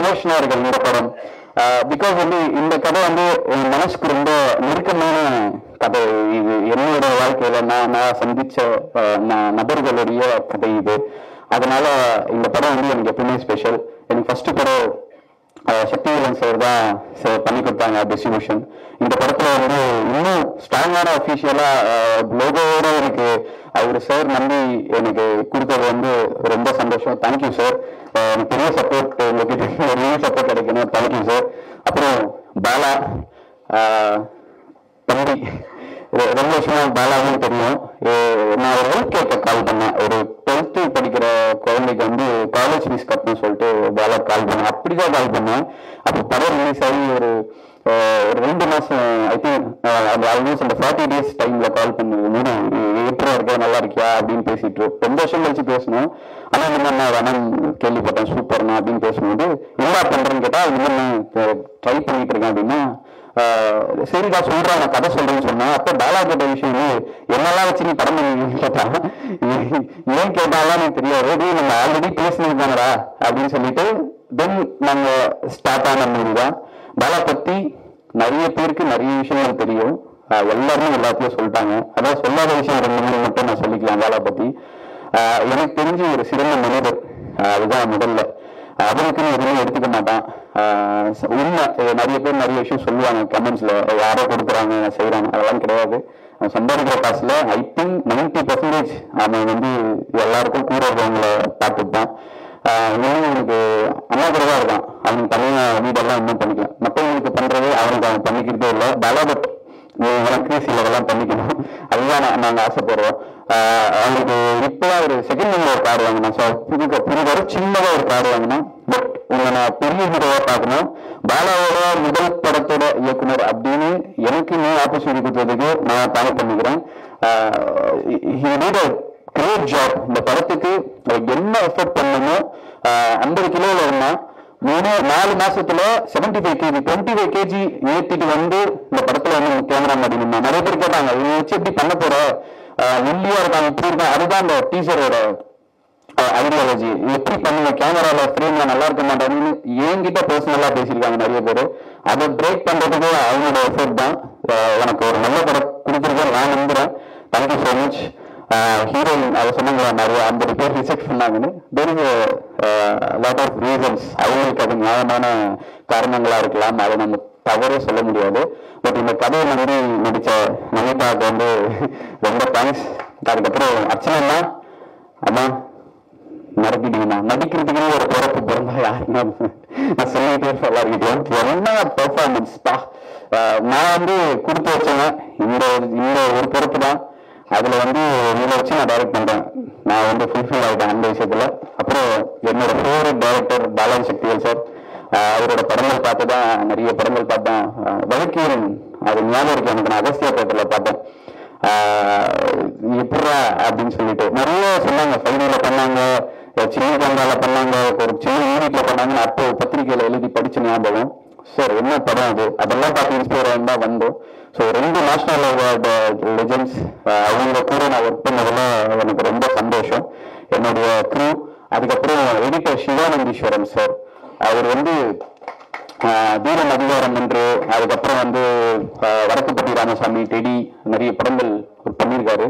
எமோஷனா இருக்கு இந்த படம். பிகாஸ் வந்து இந்த கதை வந்து என் மனசுக்கு ரொம்ப நெருக்கமான கதை. இது என்னோட வாழ்க்கையில நான் சந்திச்ச நபர்களுடைய கதை இது. அதனால இந்த படம் வந்து எனக்கு எப்பவுமே ஸ்பெஷல். எனக்கு ஃபர்ஸ்ட் படம் சக்திவேலன் சார் தான் பண்ணி கொடுத்தாங்க டிஸ்ட்ரிபியூஷன். இந்த படத்துல வந்து இன்னும் ஸ்ட்ராங்கான அஃபீஷியலா லோகோட எனக்கு அவர் சார் நம்பி எனக்கு கொடுத்தது வந்து ரொம்ப சந்தோஷம். Thank you sir. எனக்கு பெரிய சப்போர்ட் உங்ககிட்ட பெரிய சப்போர்ட் கிடைக்கணும். Thank you sir. அப்புறம் பாலா தம்பி, ரொம்ப வருஷமா பாலாவும் தெரியும். நான் ஒரு ஹெல்ப் கேட்க கால் பண்ணேன். ஒரு 12th படிக்கிற குழந்தைக்கு வந்து காலேஜ் ஃபீஸ் கட்டணும்னு சொல்லிட்டு பாலா கால் பண்ணேன். அப்படிதான் கால் பண்ணேன். அப்போ படம் ரிலீஸ் ஆகி ஒரு 2 மாசம் ஐ திங்க் ஆல்மோஸ்ட் அந்த 40 days டைம்ல கால் பண்ணும்போது எப்படி இருக்க நல்லா இருக்கியா அப்படின்னு பேசிட்டு ரொம்ப வருஷம் கழிச்சு பேசணும். ஆனா இந்த மாதிரி நான் வேணாம் கேள்விப்பட்டேன் சூப்பர்னா அப்படின்னு பேசும்போது என்ன பண்றேன்னு கேட்டா இந்த மாதிரி நான் ட்ரை பண்ணிட்டு இருக்கேன் அப்படின்னா சரிடா சொல்றேன் நான் கதை சொல்றேன்னு சொன்னேன். அப்ப பாலா கேட்ட விஷயம் என்னெல்லாம் வச்சு நீ படம் பண்ணுவீங்கன்னு கேட்டா ஏன் கேட்டாலாம் எனக்கு தெரியாது. நம்ம ஆல்ரெடி பேசினதுதானடா அப்படின்னு சொல்லிட்டு தென் நாங்க ஸ்டார்ட் ஆன மூவி தான். பாலா பத்தி நிறைய பேருக்கு நிறைய விஷயங்கள் தெரியும். எல்லாருமே எல்லாத்தையும் சொல்லிட்டாங்க. அதான் சொல்லாத விஷயம் 2 மட்டும் நான் சொல்லிக்கலாம். பாலா பத்தி எனக்கு தெரிஞ்சு ஒரு சிறந்த மனிதர். அதுதான் முதல்ல. அவனுக்குன்னு எதுவுமே எடுத்துக்க மாட்டான். உண்மை நிறைய பேர் நிறைய விஷயம் சொல்லுவாங்க கமெண்ட்ஸ்ல, யாரோ கொடுக்குறாங்க செய்யறாங்க, அதெல்லாம் கிடையாது. சம்பாதிக்கிற காசுல ஐ திங்க் 90% அவன் வந்து எல்லாருக்கும் கூட இருக்கவங்களை பார்த்துட்டான். இன்னும் எனக்கு அண்ணா கூட தான் இருக்கான். அவன் தனியா வீடெல்லாம் இன்னும் பண்ணிக்கலாம். மற்றவங்களுக்கு பண்றது அவனுக்கு அவன் பண்ணிக்கிறதே இல்லை. பலபட் எனக்கு சிலதெல்லாம் பண்ணிக்கணும். அதுதான் நாங்கள் ஆசைப்படுறோம். அவனுக்கு இப்போதான் ஒரு செகண்ட் ஹேண்ட்ல ஒரு கார் வாங்கினேன். ஸோ புதுவரை சின்னதாக ஒரு கார் வாங்கினேன். பட் உங்களை நான் பெரிய ஹீரோவா பார்க்கணும். பாலாவோட முதல் படத்தோட இயக்குனர் அப்படின்னு எனக்கு நீ ஆப்பர்ச்சுனிட்டி கொடுத்ததுக்கு நான் தேங்க் பண்ணிக்கிறேன். Great job. இந்த படத்துக்கு என்ன எஃபர்ட் பண்ணணுமோ 50 கிலோல இருந்தா 3-4 மாசத்துல 75 kg 25 kg ஏற்றிட்டு வந்து இந்த படத்துல வந்து கேமரா மாட்டினா நிறைய பேர் கேட்டாங்க இதை வச்சு எப்படி பண்ண போற ஒல்லியா இருக்காங்க இப்படி இருக்காங்க. அதுதான் அந்த டீச்சரோட ஐடியாலஜி. எப்படி பண்ணுங்க கேமரால ஃப்ரேம்ல நல்லா இருக்க மாட்டாங்கன்னு என்கிட்ட பர்சனலா பேசியிருக்காங்க நிறைய பேர். அதை பிரேக் பண்றதுக்கு அவங்களோட எஃபர்ட் தான். எனக்கு ஒரு நல்ல படம் கொடுத்துருக்கேன் நான் நம்புறேன். Thank you so much. ஹீரோயின் அதை சொன்னாங்க நிறைய 50 பேர் ரிஜெக்ட் பண்ணாங்கன்னு. There is lot of reasons. அவங்களுக்கு அது நியாயமான காரணங்களா இருக்கலாம். அதை நம்ம தவறே சொல்ல முடியாது. பட் இந்த கதையை நம்பி நடிச்ச நமிதாவுக்கு வந்து ரொம்ப தேங்க்ஸ். அதுக்கப்புறம் அர்ச்சனா அம்மா நடத்திட்டீங்கன்னா நடிக்கிறதுக்குன்னு ஒரு பிறப்பு பிறந்தா யாருன்னா நான் சொல்லிட்டே எல்லாருக்கிட்டேன். என்ன பெர்ஃபார்மன்ஸ் பா. நான் வந்து கொடுத்து வச்சேன். இந்த ஒரு பொறுப்பு தான். அதுல வந்து இதை வச்சு நான் டைரக்ட் பண்றேன். நான் வந்து ஃபுல்ஃபில் ஆகிட்டேன் அந்த விஷயத்துல. அப்புறம் என்னோட favourite director Balaji Sakthivel sir. அவரோட படங்கள் பார்த்துதான் நிறைய படங்கள் பார்த்தேன். வழக்கீரன் அது ஞாபகம் இருக்கு எனக்கு. நான் அகஸ்தியா தேட்டர்ல பார்த்தேன். எப்படா அப்படின்னு சொல்லிட்டு நிறைய சொன்னாங்க. ஃபைனல்ல பண்ணாங்க, சின்ன கேமரால பண்ணாங்க, ஒரு சின்ன யூனிட்ல பண்ணாங்கன்னு அப்போ பத்திரிகையில எழுதி படிச்ச ஞாபகம். சார் என்ன படம் அது, அதெல்லாம் பார்த்து இன்ஸ்பயர் ஆகி தான் வந்தோம். ஸோ 2 நேஷனல் அவார்டு லெஜெண்ட்ஸ் அவங்க கூட நான் ஒர்க் பண்ணதுல எனக்கு ரொம்ப சந்தோஷம். என்னுடைய க்ரூ. அதுக்கப்புறம் எடிட்டர் சிவானந்தீஸ்வரன் சார். அவர் வந்து தீரன் அதிகாரம் என்று, அதுக்கப்புறம் வந்து வடக்குப்பட்டி ராமசாமி, டெடி நிறைய படங்கள் பண்ணியிருக்காரு.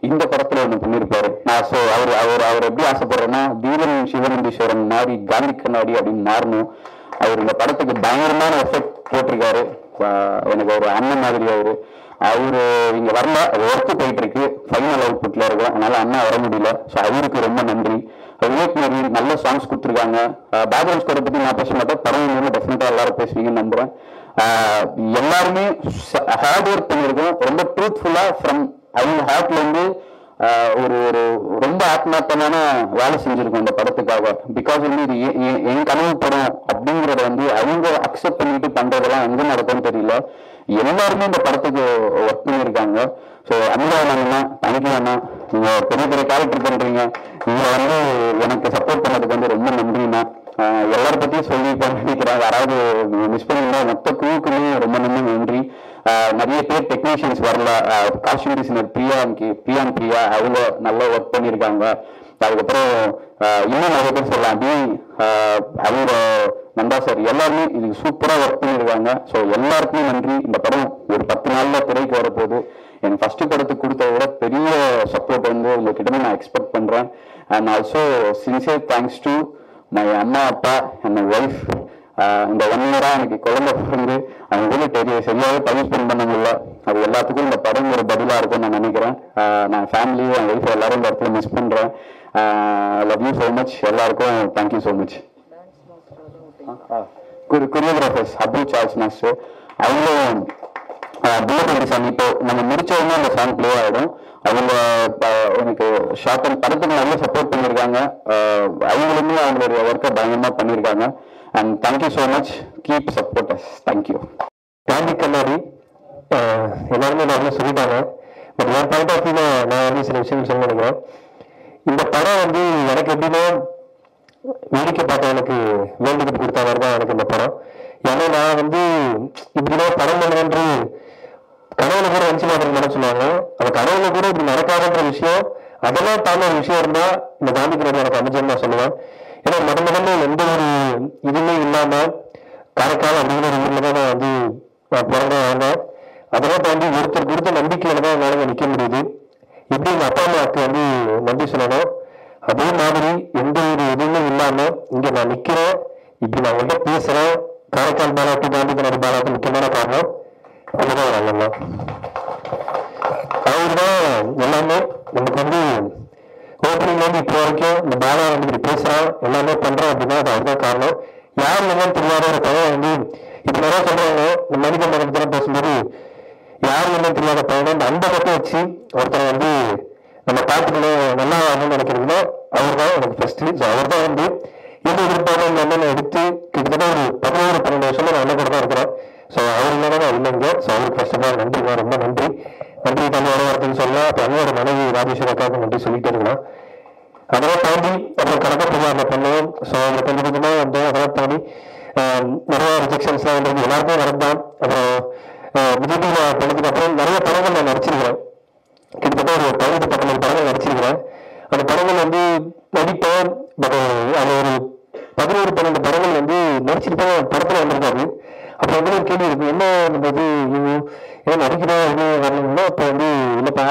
இந்த படத்துல ஒன்று பண்ணியிருப்பாரு. நான் ஸோ அவர் எப்படி ஆசைப்படுறேன்னா தீரன் சிவானந்தீஸ்வரன் மாதிரி காந்தி கண்ணாடி அப்படின்னு மாறணும். அவர் இந்த படத்துக்கு பயங்கரமான எஃபெக்ட் போட்டிருக்காரு. எனக்கு ஒரு அண்ணன் மாதிரி அவரு இங்க வரல, அது ஒர்க்கு போயிட்டு இருக்கு, ஃபைனல் அவுட்புட்ல இருக்கும். அதனால அண்ணா வர முடியல. ஸோ அவருக்கு ரொம்ப நன்றி. விவேக் மேரி நல்ல சாங்ஸ் கொடுத்துருக்காங்க. பேக்ரவுண்ட் ஸ்கோரை பத்தி நான் பேச மாட்டேன். படம் டெஃபினட்டா எல்லாரும் பேசுவீங்கன்னு நம்புறேன். எல்லாருமே ஹார்ட் ஒர்க் பண்ணியிருக்கோம். ரொம்ப ட்ரூத்ஃபுல்லா ஃப்ரம் அவங்க ஹார்ட்ல இருந்து ஒரு ஒரு ரொம்ப ஆத்மார்த்தமான வேலை செஞ்சிருக்கோம் இந்த படத்துக்காக. பிகாஸ் வந்து இது என் கனவு படம் அப்படிங்கறத வந்து அவங்க அக்செப்ட் பண்ணிட்டு பண்றதெல்லாம் எங்க நடக்கும்னு தெரியல. எல்லாருமே இந்த படத்துக்கு ஒர்க் பண்ணியிருக்காங்க. ஸோ அண்ணா தேங்க்யூ அண்ணா. நீங்க பெரிய பெரிய கேரக்டர் பண்றீங்க. நீங்க வந்து எனக்கு சப்போர்ட் பண்ணதுக்கு வந்து ரொம்ப நன்றிண்ணா. எல்லார பத்தியும் சொல்லி நினைக்கிறேன். யாராவது மிஸ் பண்ணிருந்தா மொத்த குழுக்குமே ரொம்ப நன்றி. நிறைய பேர் டெக்னீஷியன்ஸ் வரல. காஸ்டியூம் டிசைனர் பிரியா அவங்க நல்லா ஒர்க் பண்ணியிருக்காங்க. அதுக்கப்புறம் இன்னும் நிறைய பேர் சொல்லலாம். அவங்க நந்தா சார் எல்லாருமே இதுக்கு சூப்பராக ஒர்க் பண்ணியிருக்காங்க. ஸோ எல்லாருக்குமே நன்றி. இந்த படம் ஒரு 10 நாளில் திரைக்கு வரப்போகுது. எனக்கு ஃபர்ஸ்ட் படத்துக்கு கொடுத்த விட பெரிய சப்போர்ட் வந்து உங்ககிட்ட நான் எக்ஸ்பெக்ட் பண்ணுறேன். And also sincere thanks to my அம்மா அப்பா அண்ட் மை ஒய்ஃப். இந்த 1 இயராக எனக்கு குழந்தை பிறந்து அவங்க கூட சரியாகவே டைம் ஸ்பெண்ட் பண்ண முடியல. அது எல்லாத்துக்கும் இந்த படம் ஒரு பதிலாக இருக்கும்னு நான் நினைக்கிறேன். நான் ஃபேமிலி என் ஒய்ஃப் எல்லாரும் இந்த இடத்துல மிஸ் பண்ணுறேன். Love you so much. எல்லாருக்கும் thank you so much. Choreographers Abdul சார்ஜ் மாஸ்டர், அவங்களும் புல்லட் சாங் இப்போ நம்ம முடிச்சவங்க அந்த சாங் ப்ளே ஆகிடும். அவங்க எனக்கு ஷார்ட் அண்ட் படத்துக்கு நிறைய சப்போர்ட் பண்ணியிருக்காங்க. அவங்களுமே அவங்களுடைய ஒர்க்கை பயங்கரமாக பண்ணியிருக்காங்க. And thank you so much. Keep supporters. Thank you. Gandhi கண்ணாடி எல்லாருமே நல்லா சொல்லிட்டாங்க. பட் என் பாயிண்ட் ஆஃப் வியூல நான் வந்து சில விஷயங்கள் சொல்ல நினைக்கிறேன். இந்த படம் வந்து எனக்கு எப்படின்னா வேடிக்கை பார்க்க எனக்கு வேண்டுதல் கொடுத்த மாதிரி தான் எனக்கு இந்த படம். ஏன்னா நான் வந்து இப்படிதான் படம் பண்ணுவேன்று கனவுல கூட நினைச்சு பார்க்கணும் சொல்லுவாங்க. அந்த கனவுல கூட இப்படி நடக்காதுன்ற விஷயம் அதெல்லாம் தாண்ட ஒரு விஷயம் இருந்தா இந்த காந்தி கண்ணாடி எனக்கு அமைச்சர் நான் சொல்லுவேன். ஏன்னா முதல்ல எந்த ஒரு இதுவுமே இல்லாம காரைக்கால் அப்படிங்கிற ஒரு ஊர்ல தான் நான் வந்து பிறந்த வந்தேன். அதெல்லாம் தாண்டி ஒருத்தர் கொடுத்த நம்பிக்கையில தான் என்னால நிற்க முடியுது. எப்படி எங்க அப்பா அம்மாவுக்கு வந்து நன்றி சொல்லணும், அதே மாதிரி எந்த ஒரு இதுவுமே இல்லாம இங்க நான் நிக்கிறேன், இப்படி நான் உங்கள்கிட்ட பேசுறேன். காரைக்கால் பாலா டு காந்தி கண்ணாடி பாலாவுக்கு முக்கியமான காரணம் அதுதான் நல்லமா. அவர்தான் எல்லாமே நமக்கு வந்து ஓப்பனிங்ல இருந்து இப்போ வரைக்கும் இந்த பாலா வந்து இப்படி பேசுறான் எல்லாமே பண்றோம் அப்படின்னா அது அவர்தான் காரணம். யார் என்னன்னு தெரியாத ஒரு பையன் வந்து இப்ப நிறைய சொல்றாங்க. இந்த மனித மரணத்துல பேசும்போது யார் என்னன்னு தெரியாத பையனை அந்த அன்பை மட்டும் வச்சு ஒருத்தர் வந்து நம்ம பார்த்துக்கணும் நல்லா ஆகணும்னு நினைக்கிறதுனா அவர் தான் எனக்கு ஃபர்ஸ்ட். ஸோ அவர் தான் வந்து எந்த எதிர்பார்ப்பும் என்னென்ன எடுத்து கிட்டத்தட்ட ஒரு 11-12 வருஷமா நான் என்ன கூட தான் இருக்கிறேன். ஸோ அவர் இல்லைன்னா இல்லைங்க. ஸோ அவருக்கு ஃபர்ஸ்ட் ஆஃப் ஆல் நன்றிங்க, ரொம்ப நன்றி. நன்றி தனியோட வார்த்தைன்னு சொல்லலாம். அப்போ அண்ணோட மனைவி ராஜேஸ்வரக்காவுக்கு நன்றி சொல்லிட்டு இருக்கலாம். அதெல்லாம் தாண்டி அப்புறம் கணக்க பிரகாரம் பண்ணுவோம். ஸோ அவங்க கொஞ்சம் கொஞ்சமாக வந்தோம். அதெல்லாம் தாண்டி நிறைய ரிஜெக்ஷன்ஸ்லாம் வந்து எல்லாருக்கும் நடந்தான். அப்புறம் விஜய் படத்துக்கு அப்புறம் நிறைய படங்கள் நான் நடிச்சிருக்கிறேன். கிட்டத்தட்ட ஒரு 18-19 படங்கள் நடிச்சிருக்கிறேன். அந்த படங்கள் வந்து நடிப்பேன். பட் அது ஒரு 11-12 படங்கள் வந்து நடிச்சிருப்பேன், படத்துல வந்திருக்காது. அப்போ வந்து ஒரு கேள்வி இருக்கு, என்ன நம்ம இது ஏன் நடிக்கிறோம் என்ன வரணும்னா இப்போ வந்து இல்லைப்பா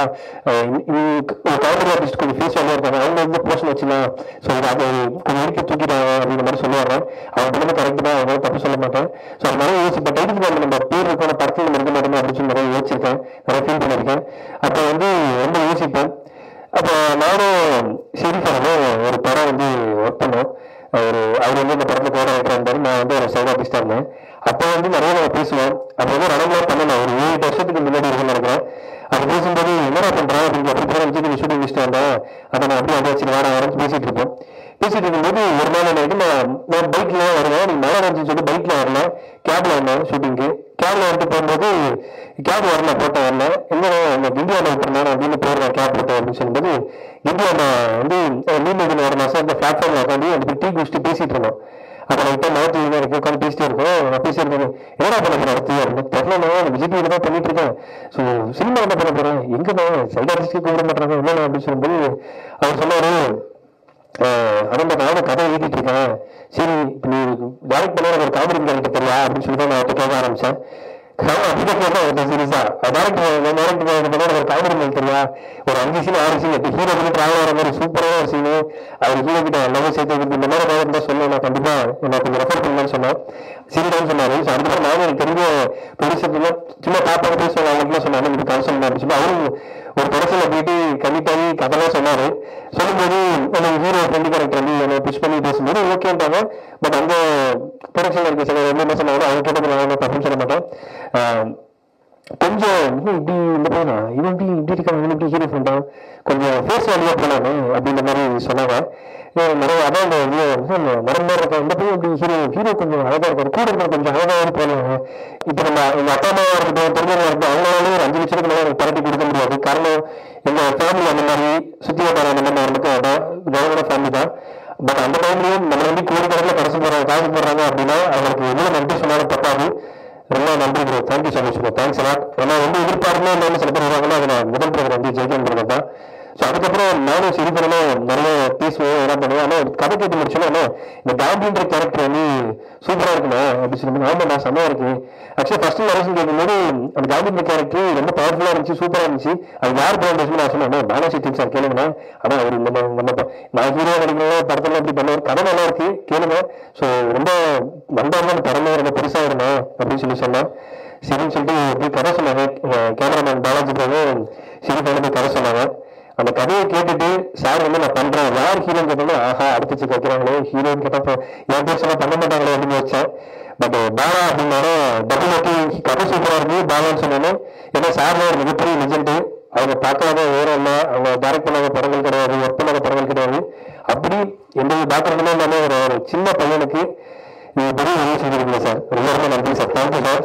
ஒரு காமெடி ஆர்டிஸ்ட் கொஞ்சம் ஃபேஸ் வாங்க இருக்காங்க, அவங்க வந்து போர்ஷன் வச்சுக்கலாம். ஸோ அதை கொஞ்சம் எடுக்க தூக்கிட்டாங்க அப்படிங்கிற மாதிரி சொல்லுவாங்க. அவங்க பண்ணது கரெக்ட் தான், அவங்க தப்பு சொல்ல மாட்டேன். ஸோ அது நிறைய யோசிப்பேன். டைட்டில் நம்ம பேர் இருக்கோம் படத்தில் நம்ம இருக்க மாட்டோம் அப்படின்னு சொல்லி நிறைய யோசிச்சிருக்கேன், நிறைய ஃபீல் பண்ணியிருக்கேன். அப்போ வந்து ரொம்ப யோசிப்பேன். அப்போ நானும் ஷெரீஃபான ஒரு படம் வந்து ஒர்க் பண்ணோம். அவர் வந்து இந்த படத்துல கோட வைக்கிறாரு, நான் வந்து ஒரு சைட் ஆர்டிஸ்டா இருந்தேன். அப்போ வந்து நிறைய நம்ம பேசுவோம். அப்போ வந்து நடனம்லாம் பண்ணலாம். ஒரு 7 வருஷத்துக்கு முன்னாடி இருக்குன்னு நினைக்கிறேன். அது பேசும்போது என்னடா பண்றேன் அப்படின்னு அப்படி போற விஜய் ஷூட்டிங் லிஸ்ட் வந்தேன். அதை நான் அப்படியே வச்சு வரேன் பேசிட்டு இருப்போம். பேசிட்டு இருக்கும்போது ஒரு நாள் என்ன நான் பைக்ல வருவேன். நீ மழை வந்துச்சு சொல்லி பைக்ல வரல, கேப்ல வந்தேன் ஷூட்டிங்கு. கேப்ல வந்துட்டு போகும்போது கேப் வரல, போட்ட வரல, என்ன இந்தியாவில் விட்டுருந்தேன் அப்படின்னு போடுறேன் கேப் போட்டேன் அப்படின்னு சொல்லும்போது இந்தியாவில் வந்து நீலகிரி ஒரு மாசம் அந்த பிளாட்ஃபார்ம்ல உட்காந்து அந்த டீ குடிச்சிட்டு பேசிட்டு இருந்தோம். அப்போ நான் இப்போ மாற்றி இருக்கு உட்காந்து பேசிட்டே இருக்கோம். நான் பேசியிருக்கேன், என்னடா பண்ண நடத்தி தெரியல, விஜய் தான் பண்ணிட்டு இருக்கேன். ஸோ சினிமா என்ன பண்ண போறேன், எங்க நான் சைட் ஆர்டிஸ்டே கூப்பிட மாட்டாங்க என்ன அப்படின்னு சொல்லும்போது அவர் சொன்னாரு, அதான் நானும் கதை எழுதிட்டு இருக்கேன், சரி இப்போ நீ டேரக்ட் பண்ண ஒரு காமெடி எனக்கு தெரியா அப்படின்னு சொல்லி தான் நான் கேட்க ஆரம்பிச்சேன். சீரியஸா ஒரு காமெடி மேல் தெரியா, ஒரு 5 சீன் 6 சீன் ஹீரோ பண்ணி டிராவல் ஆகிற மாதிரி சூப்பரான ஒரு சீனு, அவர் ஹீரோ கிட்ட எல்லாமே சேர்த்து இந்த மாதிரி தான் தான் சொல்ல நான் கண்டிப்பா நான் கொஞ்சம் ரெஃபர் பண்ணலான்னு சொன்னேன். சரிதான் சொன்னாரு. ஸோ அதுக்கு நானும் எனக்கு தெரிஞ்ச ப்ரொடியூசர் சும்மா பாப்பாங்க பேசுவாங்க, அவங்களுக்குலாம் சொன்னாங்க இது கதை சொல்லணும் அப்படின்னு சொல்லி அவரும் ஒரு படத்தில் போயிட்டு கண்டிப்பாக கதைலாம் சொன்னாரு. சொல்லும்போது எனக்கு ஹீரோ ஃப்ரெண்டு கேரக்டர் வந்து என்னை புஷ் பண்ணி பேசும்போது ஓகேன்றாங்க. பட் அந்த ப்ரொடக்ஷன் இருக்க சில என்ன சொன்னாலும் அவங்க கேட்டது நான் தப்புன்னு சொல்ல மாட்டேன். கொஞ்சம் இப்படி இந்த பையனா இவன் இப்படி இருக்காங்க, இவன் இப்படி ஹீரோ ஃப்ரெண்டா கொஞ்சம் ஃபேஸ் வேல்யூவா போனாங்க அப்படின்ற மாதிரி சொன்னாங்க. நிறைய அதான் மரமாக இருக்க இந்த பையன் இப்படி ஹீரோ கொஞ்சம் அழகா இருக்காரு, கூட இருக்கிற கொஞ்சம் அழகாக போனாங்க. இப்போ நம்ம எங்கள் அப்பா அம்மாவாக இருக்கட்டும் தெரிஞ்சவங்க இருக்கட்டும் அவங்களாலே ஒரு 5 லட்சத்துக்கு மேலே எனக்கு பரட்டி கொடுக்க முடியாது. காரணம் எங்கள் ஃபேமிலி அந்த மாதிரி சுற்றி வட்டார அந்த மாதிரி இருந்துட்டு அதான் கவர்மெண்ட் ஃபேமிலி தான். பட் அந்த டைம்லையும் நம்ம வந்து கோடிக்கணக்கில் காசு போடுறாங்க அப்படின்னா அவங்களுக்கு எவ்வளோ நன்றி சொன்னாலும் தப்பாது. ரொம்ப நன்றி bro, thank you so much bro, thanks எல்லாம். ஏன்னா வந்து எதிர்பார்க்கணும் இல்லாமல் சில பேர் வருவாங்கன்னா அது நான் முதல் பிரதர் வந்து ஜெயிக்கணும் தான். ஸோ அதுக்கப்புறம் நானும் சரி பண்ணணும், நிறைய பேசுவோம், என்ன பண்ணுவோம். ஆனால் கதை கேட்டு முடிச்சோன்னா இந்த காந்தின்ற கேரக்டர் வந்து சூப்பராக இருக்கணும் அப்படின்னு சொல்லி ஆமாம் நான் செம்மையாக இருக்கு. ஆக்சுவலாக ஃபர்ஸ்ட் நரேஷன் கேட்கும்போது அந்த காந்தின்ற கேரக்டர் ரொம்ப பவர்ஃபுல்லாக இருந்துச்சு, சூப்பராக இருந்துச்சு. அது யார் பேசும்போது நான் சொன்னேன் பாலாஜி சார் கேளுங்கண்ணா. ஆனால் அவர் இந்த நம்ம நான் ஹீரோ நடிக்கிறோம் படத்தில் எப்படி பண்ணுவார், கதை நல்லா இருக்கு கேளுங்க. ஸோ ரொம்ப வந்தாலும் திறமை ரொம்ப பெருசாக இருந்தேன் அப்படின்னு சொல்லி சொன்னேன். சரின்னு சொல்லிட்டு போய் கதை சொன்னாங்க. கேமராமேன் பாலாஜி சரி போய் கதை சொன்னாங்க. அந்த கதையை கேட்டுட்டு சார் வந்து நான் பண்றேன் யார் ஹீரோன்னு கேட்டோம்னா ஆஹா அடுத்து வைக்கிறாங்களே ஹீரோன்னு கேட்டப்போ என் பேர் சொன்னா பண்ண மாட்டாங்களே அப்படின்னு வச்சேன். பட் பாலா அப்படின்னாலும் டபுள் ஓகே கதை சூப்பரா இருக்கு பாலான்னு சொன்னாலும். ஏன்னா சார் ஒரு மிகப்பெரிய லிஜெண்டு. அவங்க பார்க்காத ஓரம் இல்லை, அவங்க டைரக்ட் பண்ணாத படங்கள் கிடையாது, ஒர்க் பண்ணாத படங்கள் கிடையாது. அப்படி எந்த பேக்ரவுண்டுமே இல்லாமல் ஒரு சின்ன பையனுக்கு நீங்க பெரிய உதவி செஞ்சிருக்கீங்க சார். ரொம்ப ரொம்ப நன்றி சார். Thank you sir.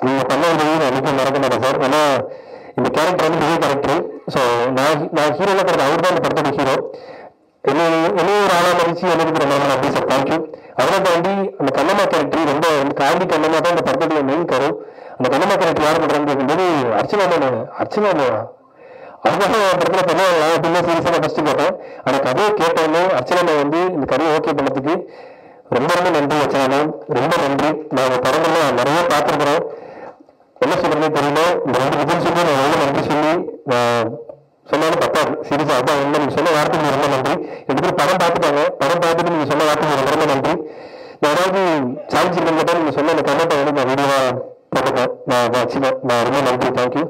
நீங்க பண்ண உதவி எனக்கு மறக்க மாட்டேன் சார். ஏன்னா இந்த கேரக்டர் வந்து பெரிய கேரக்டர். ஸோ நான் ஹீரோல கிடையாது, அவர் தான் இந்த படத்தோட ஹீரோ. என்ன ஒரு ஆளா மதிச்சு எனக்கு ரொம்ப நன்றி சார். தேங்க்யூ. அதனால தாண்டி அந்த கண்ணம்மா கேரக்டர் ரொம்ப காந்தி கண்ணம்மா தான் இந்த படத்துடைய மெயின் கரு. அந்த கண்ணம்மா கேரக்டர் யார் பண்றான்னு கேட்கும்போது அர்ச்சனா அவங்க படத்துல பண்ணுவாங்க அப்படின்னு சீரியஸா நான் ஃபர்ஸ்ட் கேட்டேன். அந்த கதையை கேட்டோன்னு அர்ச்சனா வந்து இந்த கதையை ஓகே பண்ணதுக்கு ரொம்ப ரொம்ப நன்றி அர்ச்சனா, ரொம்ப நன்றி. நான் படங்கள்லாம் நிறைய பார்த்துருக்குறோம், என்ன சொல்றதே தெரியல. இந்த 2 விஜயம் சொல்லி நான் ரொம்ப நன்றி சொல்லி சொன்னாலும் பத்தாது. சீரியஸா அதான் உண்மை. நீங்க சொன்ன வார்த்தைக்கு ரொம்ப நன்றி. எடுத்து படம் பார்த்துட்டாங்க, படம் பார்த்துட்டு நீங்க சொன்ன வார்த்தைக்கு ரொம்ப ரொம்ப நன்றி. நான் ஏதாவது சாதிச்சிருக்கேன் கேட்டால் நீங்க சொன்ன அந்த கமெண்ட்டை வந்து நான் வீடியோவா போட்டுப்பேன், நான் வச்சுக்கேன். நான் ரொம்ப நன்றி, தேங்க்யூ.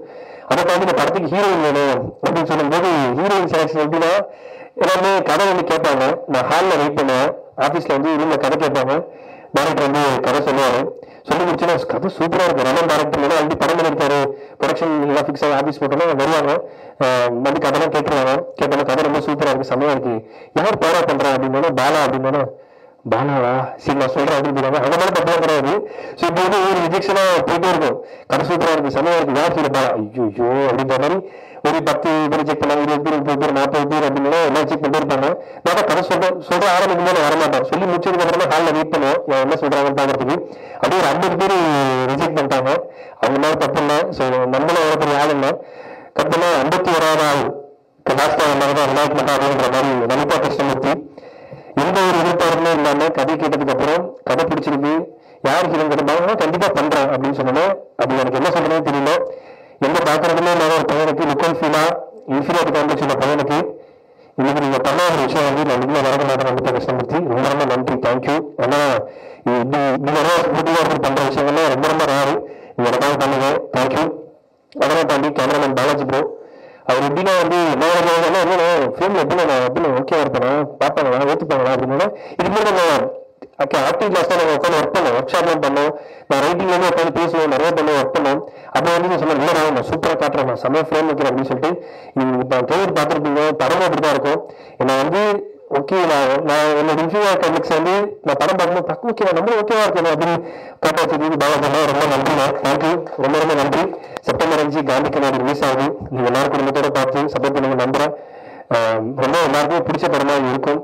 அதை தாண்டி இந்த படத்துக்கு ஹீரோயின் வேணும் அப்படின்னு சொல்லும்போது ஹீரோயின் செலக்ஷன் எப்படின்னா எல்லாமே கதை வந்து கேட்பாங்க. நான் ஹாலில் வெயிட் பண்ணுவேன், ஆஃபீஸில் வந்து இன்னும் கதை கேட்பாங்க. டேரக்டர் வந்து கதை சொல்லுவாரு. சொல்லி முடிச்சுன்னா கதை சூப்பராக இருக்கும். ரமன் டேரக்டர் வந்து படம் பண்ணியிருக்காரு, ப்ரொடக்ஷன் எல்லாம் ஃபிக்ஸ் ஆகி ஆஃபீஸ் போட்டோன்னா வருவாங்க, வந்து கதைலாம் கேட்டுருவாங்க. கேட்டோன்னா கதை ரொம்ப சூப்பராக இருக்கு, செம்மையா இருக்கு. யார் பாரா பண்றேன் அப்படின்னா பாலா அப்படின்னா பாலாவா சரி நான் சொல்றேன் அப்படின்னு சொல்லுவாங்க. அந்த மாதிரி தப்பா கிடையாது. ஸோ இப்போ வந்து ஒரு ரிஜெக்ஷனா போயிட்டே இருக்கும். கதை சூப்பரா இருக்கு, செம்மையா இருக்கு, யார் சொல்லி பாலா ஐயோ அப்படின்ற மாதிரி ஒரு 10 பேர் செக் பண்ணாங்க, 20 பேர் 30 பேர் 40 பேர் அப்படின்னு எல்லாம் செக் பண்ணிட்டு இருப்பாங்க. நான் கதை சொல்ற ஆரம்பிக்கும் போது வரமாட்டேன். சொல்லி முடிச்சதுக்கு அப்புறமா ஹாலில் வெயிட் பண்ணுவோம் என்ன சொல்றாங்கன்னு பாக்குறதுக்கு. அப்படியே ஒரு 50 பேர் ரிஜெக்ட் பண்ணிட்டாங்க. அவங்க மேல தப்பு இல்லை. ஸோ நம்மளும் எவ்வளவு பெரிய ஆள் இல்லை. கட்டணம் 51வது ஆள் லாஸ்டா வந்தாங்க ரிலாக்ஸ் பண்ணா அப்படின்ற மாதிரி லலிதா கிருஷ்ணமூர்த்தி. எந்த ஒரு எதிர்பார்ப்புமே இல்லாம கதை கேட்டதுக்கு அப்புறம் கதை பிடிச்சிருக்கு யார் ஹீரோன்னு கேட்டாங்க கண்டிப்பா பண்றேன் அப்படின்னு சொன்னோம். அது எனக்கு என்ன சொல்றதுன்னு தெரியல. எந்த பாக்குறதுமே இல்லாத ஒரு பையனுக்கு லுக்கல் ஃபீலா இன்ஃபீரியாரிட்டி காம்ப்ளெக்ஸ் உள்ள பையனுக்கு இன்னைக்கு நீங்க பண்ண ஒரு விஷயம் வந்து நான் இன்னும் வரக்க மாட்டேன். லலிதா கிருஷ்ணமூர்த்தி ரொம்ப ரொம்ப நன்றி, தேங்க்யூ. ஏன்னா இப்படி நிறைய ஸ்பூட்டியா பண்ற விஷயங்கள்லாம் ரொம்ப ரொம்ப ரேரு. நீங்க எனக்காக பண்ணுங்க, தேங்க்யூ. அதெல்லாம் தாண்டி கேமராமேன் பாலாஜி ப்ரோ அவர் எப்படின்னா வந்து என்ன ஃபிலிம்ல எப்படின்னு ஓகே இருப்பேன் பார்ப்பாங்களா ஏற்றுப்பாங்களா அப்படின்னா இது மாதிரி நம்ம ஆக்டிங் கிளாஸ் தான் நாங்கள் உட்காந்து ஒர்க் பண்ணோம், ஒர்க் ஷாப்லாம் பண்ணோம். நான் ரைட்டிங்ல இருந்து உட்காந்து பேசுவோம், நிறைய பண்ண ஒர்க் பண்ணோம். அப்போ வந்து நீங்க சொன்ன இல்லை நான் சூப்பராக காட்டுறேன், நான் செம்மையா ஃப்ரேம் வைக்கிறேன் அப்படின்னு சொல்லிட்டு நீங்க இப்போ ட்ரெயிலர் பார்த்துருப்பீங்க. படம் அப்படிதான் இருக்கும். என்ன வந்து ஓகே நான் என்னோட இன்ஃபீரியார் காம்ப்ளெக்ஸ் வந்து நான் படம் பார்க்கும்போது ஓகே நம்ம ஓகேவா இருக்கணும் அப்படின்னு காட்ட வச்சதுக்கு பாலா பண்ணா ரொம்ப நன்றிண்ணா, தேங்க்யூ. ரொம்ப ரொம்ப நன்றி. செப்டம்பர் 5 காந்தி கண்ணாடி ரிலீஸ் ஆகுது. நீங்க எல்லாரும் குடும்பத்தோட பார்த்து சப்போர்ட் பண்ணுங்க நம்புறேன். ரொம்ப எல்லாருக்கும் பிடிச்ச படமா இருக்கும்.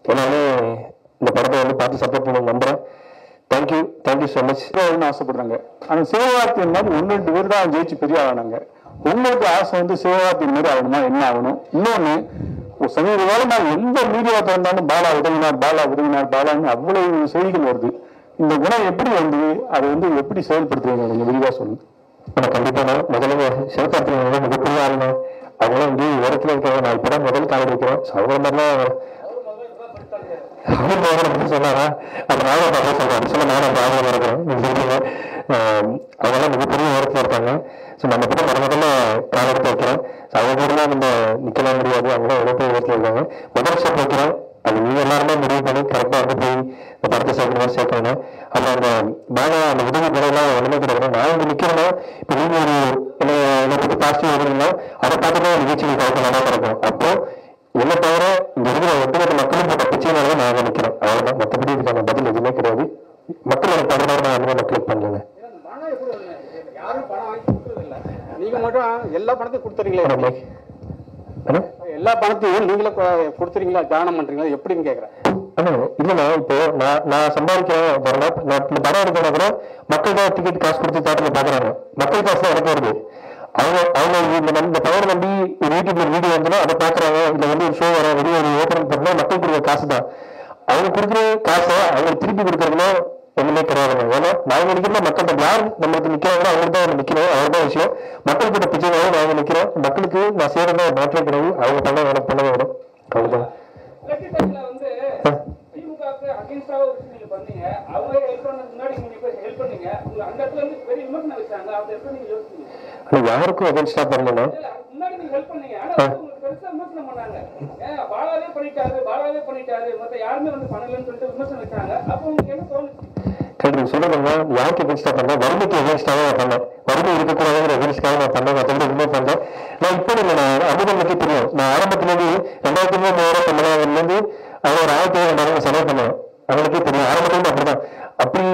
எல்லாமே இந்த படத்தை வந்து பார்த்து சப்போர்ட் பண்ணுங்க நம்புறேன். Thank you, thank you so much. ஆசைப்படுறாங்க. ஆனா சிவகார்த்தியின் மாதிரி 1-2 பேர் தான் ஜெயிச்சு பெரிய ஆனாங்க. உங்களுக்கு ஆசை வந்து சிவகார்த்தியின் மாதிரி ஆகணுமா, என்ன ஆகணும்? இன்னொன்னு சமீப காலமா எந்த மீடியா திறந்தாலும் பாலா பாலான்னு அவ்வளவு செய்திகள் வருது. இந்த குணம் எப்படி வந்து அதை வந்து எப்படி செயல்படுத்துறீங்க நீங்க விரிவா சொல்லுங்க. கண்டிப்பா முதல்ல சிவகார்த்திகேயன் மிகப்பெரிய ஆளுங்க. அவங்களாம் வந்து இடத்துல இருக்காங்க. நான் இப்பதான் முதல் காலம் வைக்கிறேன். அவங்க மாதிரிலாம் சொன்னாரா அது நானும் பார்க்க சொல்றேன் சொல்ல நானும் ஆர்வம் இருக்கிறேன். நீங்க சொல்றீங்க அவங்கெல்லாம் மிகப்பெரிய இடத்துல இருக்காங்க. ஸோ நம்ம கூட முதல்ல காலம் எடுத்து வைக்கிறேன். அவங்க கூடலாம் நம்ம நிக்கலாம் முடியாது. அவங்களாம் எவ்வளோ பேர் இடத்துல இருக்காங்க. முதல் ஸ்டெப் வைக்கிறேன். அது நீங்க எல்லாருமே முடிவு பண்ணி கரெக்டாக வந்து போய் இந்த படத்தை சேர்க்கணும். அப்போ அந்த பாலா அந்த உதவி குறையெல்லாம் ஒன்றுமே கிடையாது. நான் வந்து நிற்கிறேன்னா இப்போ நீங்க ஒரு என்னை பற்றி பாசிட்டிவ் எழுதுறீங்கன்னா அதை பார்த்துட்டு நிகழ்ச்சிகள் கரெக்டாக கிடைக்கும். அப்போ என்ன தவிர இங்க இருக்கிற ஒட்டுமொத்த மக்களும் போட்ட பிரச்சனைனால நான் நினைக்கிறேன். அவ்வளவுதான். மற்றபடி இதுக்கான பதில் எதுவுமே கிடையாது. மக்கள் எனக்கு பண்றதா நான் அந்த மாதிரி மக்களுக்கு பண்ணுங்க. நீங்க மட்டும் எல்லா பணத்தையும் கொடுத்துறீங்களா? எல்லா பணத்தையும் நீங்களே கொடுத்துறீங்களா, தானம் பண்றீங்களா எப்படின்னு கேக்குறேன். இல்லைண்ணா இப்போ நான் சம்பாதிக்கிறேன். நான் படம் எடுக்கணும் கூட மக்கள் தான் டிக்கெட் காசு கொடுத்து தேட்டர்ல பாக்குறாங்க. மக்கள் காசு தான் எனக்கு வருது. அவங்க இந்த பவர் நம்பி ஒரு யூடியூப்ல வீடியோ வந்துடும், அதை பாக்குறாங்க. இல்ல வந்து ஒரு ஷோ வர வெளியே ஒரு ஓபன் பண்ணா மக்கள் கொடுக்குற காசு தான். அவங்க கொடுக்குற காசை அவங்க திருப்பி கொடுக்கறதுல ஒண்ணுமே கிடையாதுங்க. ஏன்னா நாங்க நினைக்கிறோம் மக்கள் யார் நம்மளுக்கு நிக்கிறாங்களோ அவங்க தான் நிக்கிறோம், அவ்வளவுதான் விஷயம். மக்கள் கிட்ட பிச்சைக்காக நாங்க நிக்கிறோம். மக்களுக்கு நான் செய்யறதா மாற்றம் கிடையாது. அவங்க பண்ண வேணும், பண்ண வேணும், அவ்வளவுதான். யாருக்கும் அகேன்ஸ்டா பண்ணல. சொல்லுங்க, யாருக்கு அகேன்ஸ்டா பண்ண? வறுமைக்கு அகேன்ஸ்டாக நான் பண்ணேன். வறுமை இருக்கக்கூடாதுங்கிற அகேன்ஸ்டாக நான் பண்ணேன். மற்றபடி எதுவுமே பண்ணேன். நான் இப்போ நான் அனுபவத்துக்கு தெரியும். நான் ஆரம்பத்திலேருந்து 2003 அவங்க ஒரு 1700 செலவு பண்ணுவேன். அவங்களுக்கே தெரியும். ஆரம்பத்திலேருந்து அப்படிதான். அப்படி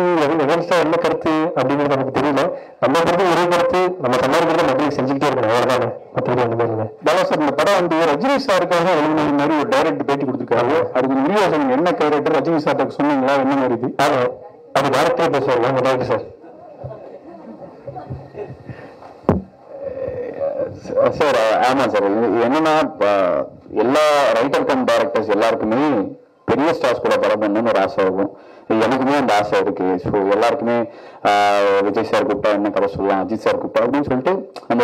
எகென்ஸ்டா என்ன கருத்து அப்படிங்கிறது நமக்கு தெரியல. நம்ம கருத்து ஒரே கருத்து, நம்ம சம்பாதிக்கிறத மக்களுக்கு செஞ்சுக்கிட்டே இருக்கணும், அவ்வளவுதானே. மற்றபடி அந்த மாதிரி இல்லை. பாலா சார், இந்த படம் வந்து ரஜினி சாருக்காக எழுதின மாதிரி ஒரு டைரக்ட் பேட்டி கொடுத்துருக்காரு. அதுக்கு விரிவாசம் என்ன கேரக்டர் ரஜினி சார்ட்ட சொன்னீங்களா, என்ன மாதிரி இது? அது டேரக்டே பேசுவாங்க டைரக்டர் சார். சார் ஆமா சார், என்னன்னா எல்லா ரைட்டர் கம் டைரக்டர்ஸ் எல்லாருக்குமே பெரிய ஸ்டார்ஸ் கூட படம் பண்ணணும்னு ஒரு ஆசை இருக்கும். எனக்குமே அந்த ஆசை இருக்கு. ஸோ எல்லாருக்குமே விஜய் சார் கூப்பிட்டா என்ன கதை சொல்லலாம், அஜித் சார் கூப்பிட்டா அப்படின்னு சொல்லிட்டு நம்ம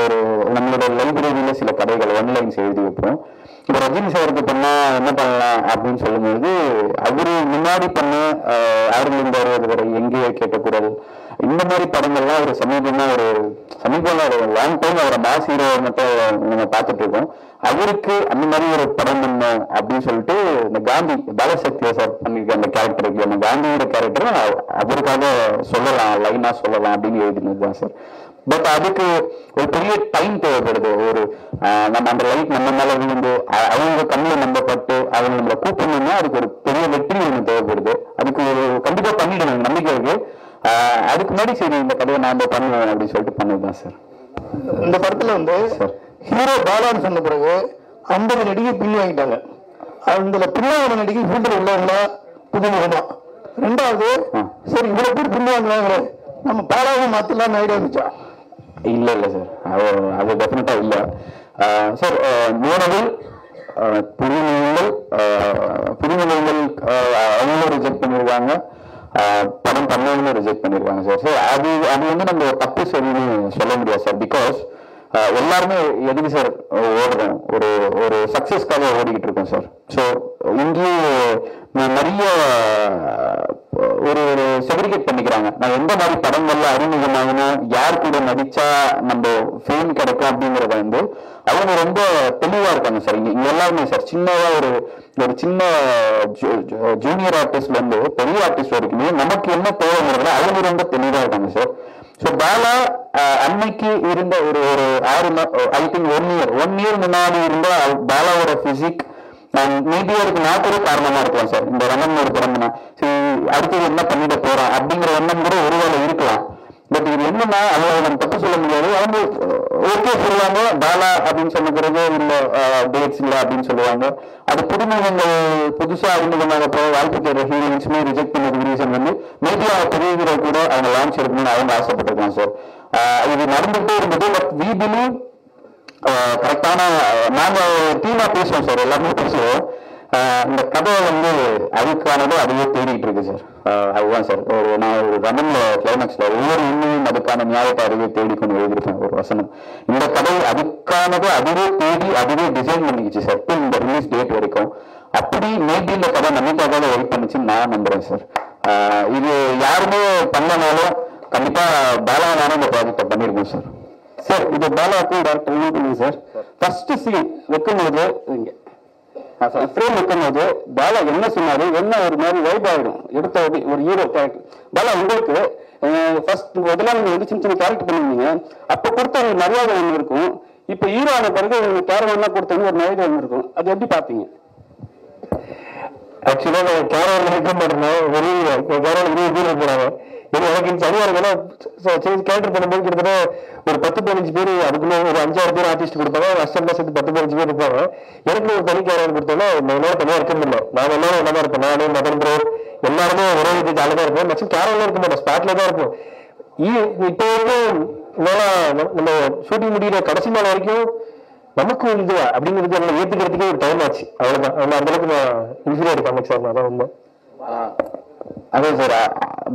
நம்மளோட லைப்ரரியில சில கதைகள் ஒன்லைன்ஸ் எழுதி வைப்போம். இப்போ ரஜினி சாருக்கு பண்ணா என்ன பண்ணலாம் அப்படின்னு சொல்லும்போது, அவரு முன்னாடி பண்ண ஆறுலேருந்து 60 வரை எங்கேயோ கேட்ட குரல், இந்த மாதிரி படங்கள்லாம் ஒரு சமீபமா ஒரு லாங் டைம் அவரை மாஸ் ஹீரோ மட்டும் நம்ம பார்த்துட்டு இருக்கோம். அவருக்கு அந்த மாதிரி ஒரு படம் பண்ணோம் அப்படின்னு சொல்லிட்டு இந்த காந்தி பாலசக்தியா சார் பண்ணிருக்க அந்த கேரக்டருக்கு, அந்த காந்தியோட கேரக்டர் அவருக்காக சொல்லலாம், லைனா சொல்லலாம் அப்படின்னு எழுதினதுதான் சார். பட் அதுக்கு ஒரு பெரிய டைம் தேவைப்படுது. ஒரு நம்ம அந்த லைட் நம்ம மேல விழுந்து அவங்க கண்ணில் நம்ம பட்டு அவங்க நம்மளை கூப்பிடணும்னா அதுக்கு ஒரு பெரிய வெற்றி ஒன்று தேவைப்படுது. அதுக்கு ஒரு கண்டிப்பா பண்ணிடணும் நம்பிக்கை இருக்கு. அதுக்கு முன்னாடி சரி இந்த கதையை நாம பண்ணுவோம் அப்படின்னு சொல்லிட்டு பண்ணதுதான் சார். இந்த படத்துல வந்து ஹீரோ பாலான்னு சொன்ன பிறகு 50 நடிகை பின் வாங்கிட்டாங்க. அதுல பின்னாடி நடிகை ஃபீல்டில் உள்ளவங்களா புதுமுகமா? ரெண்டாவது, சரி இவ்வளவு பேர் பின் வாங்குறாங்களே, நம்ம பாலாவும் மாத்தலாம் ஐடியா இருந்துச்சா? இல்ல சார், அது டெஃபினட்டா இல்ல சார். மூணவில் புதுமுகங்கள் அவங்களும் ரிஜெக்ட் பண்ணிருக்காங்க, படம் பண்ணவங்களும் ரிஜெக்ட் பண்ணிருக்காங்க சார். ஸோ அது வந்து நம்ம தப்பு சரின்னு சொல்ல முடியாது சார். பிகாஸ் எல்லாருமே எதுக்கு சார் ஓடுறோம், ஒரு சக்சஸ்க்காக ஓடிக்கிட்டு இருக்கோம் சார். ஸோ இங்கேயும் நிறைய ஒரு செக்ரிகேட் பண்ணிக்கிறாங்க. நான் எந்த மாதிரி படங்கள்ல அறிமுகமாகணும், யார் கூட நடிச்சா நம்ம ஃபேம் கிடைக்கும் அப்படிங்கறத வந்து அவங்க ரொம்ப தெளிவா இருக்காங்க சார். இங்க எல்லாருமே சார் சின்னதா ஒரு சின்ன ஜூனியர் ஆர்டிஸ்ட்ல இருந்து பெரிய ஆர்டிஸ்ட் வரைக்குமே நமக்கு என்ன தேவைங்கிறதுல அவங்க ரொம்ப தெளிவா இருக்காங்க சார். ஸோ பாலா அன்னைக்கு இருந்த ஒரு 1 இயர் முன்னாடி இருந்த பாலாவோட பிசிக் மேபி அதுக்கு நான் கூட காரணமா இருக்கலாம் சார். இந்த ரமன் ஒரு படம்னா சரி அடுத்தது என்ன பண்ணிட போறான் அப்படிங்கிற எண்ணம் கூட ஒருவேளை இருக்கலாம். பட் இது என்னன்னா அவங்க நம்ம தப்பு சொல்ல முடியாது. அவங்க ஓகே சொல்லுவாங்க பாலா அப்படின்னு சொன்ன பிறகு இல்ல டேட்ஸ் இல்லை அப்படின்னு சொல்லுவாங்க. அது புதுமுகங்கள் புதுசா அறிமுகமாக போக வாய்ப்பு தேவை ஹீரோயின்ஸுமே ரிஜெக்ட் பண்ணது ரீசன் வந்து மேபி அவங்க பெரிய ஹீரோ கூட அவங்க லான்ச் எடுக்கணும்னு அவங்க ஆசைப்பட்டிருக்காங்க சார். இது நடந்துட்டே இருந்தது. பட் வி பிலீவ் கரெக்டான நாங்க டீமா பேசுவோம் சார், எல்லாருமே பேசுவோம். இந்த கதை வந்து அதுக்கானதோ அதுவே தேடிட்டு இருக்கு சார். அதுதான் சார் நான் ஒரு ரமன்ல கிளைமேக்ஸ்ல ஒவ்வொரு உண்மையும் அதுக்கான நியாயத்தை அதுவே தேடிக்கொண்டு எழுதியிருப்பேன் ஒரு வசனம். இந்த கதை அதுக்கானதோ அதுவே தேடி அதுவே டிசைன் பண்ணிக்கிச்சு சார் இந்த ரிலீஸ் டேட் வரைக்கும். அப்படி மேபி இந்த கதை நமக்காக வெயிட் பண்ணிச்சுன்னு நான் நம்புறேன் சார். இது யாருமே பண்ணனாலும் கண்டிப்பா பாலாவான இந்த ப்ராஜெக்டை பண்ணிருக்கோம் சார். சார் இது பாலாவுக்கும் டாக்டர் பண்ணுங்க சார். ஃபர்ஸ்ட் சீன் வைக்கும்போது இங்க ஃப்ரேம் வைக்கும்போது பாலா என்ன சொன்னாரு, என்ன ஒரு மாதிரி வைப் ஆகிடும் எடுத்த ஒரு ஹீரோ கேரக்டர். பாலா உங்களுக்கு ஃபர்ஸ்ட் முதல்ல நீங்க வந்து சின்ன சின்ன கேரக்டர் பண்ணுவீங்க, அப்போ கொடுத்த ஒரு மரியாதை ஒன்று இருக்கும். இப்போ ஹீரோ ஆன பிறகு கேரவன்லாம் கொடுத்தவங்க ஒரு மரியாதை ஒன்று இருக்கும். அது எப்படி பார்த்தீங்க? ஆக்சுவலா நான் கேரவன் இருக்க மாட்டேன், வெளியே கேரவன் 20 பேர் போறாங்க. எனக்கு சரியா இருக்குன்னா கேரக்டர் பண்ணும்போது கிட்டத்தட்ட ஒரு 10-15 பேர், அதுக்குள்ள ஒரு 5-6 பேர் ஆர்டிஸ்ட் கொடுப்பாங்க, அசிஸ்டன்ட் சேர்த்து 10-15 பேர் இருப்பாங்க. எனக்கு ஒரு தனி கேரக்டர் கொடுத்தோம்னா என்னால தனியா இருக்க முடியல. நாங்க எல்லாரும் ஒன்னா இருப்போம், நானே மதன் ப்ரோ எல்லாருமே ஒரே இது ஜாலியா இருப்போம். மேக்ஸிமம் கேரக்டர்ல இருக்க மாட்டோம், ஸ்பாட்ல தான் இருப்போம். இப்போ வந்து நம்ம ஷூட்டிங் முடிகிற கடைசி நாள் வரைக்கும் நமக்கு இது அப்படிங்கிறது நம்ம ஏத்துக்கிறதுக்கே ஒரு டைம் ஆச்சு. அவ்வளவுதான். அந்த அளவுக்கு நான் இன்ஃபீரியர் காமிக் சார். அதான் உண்மை. அதே சார்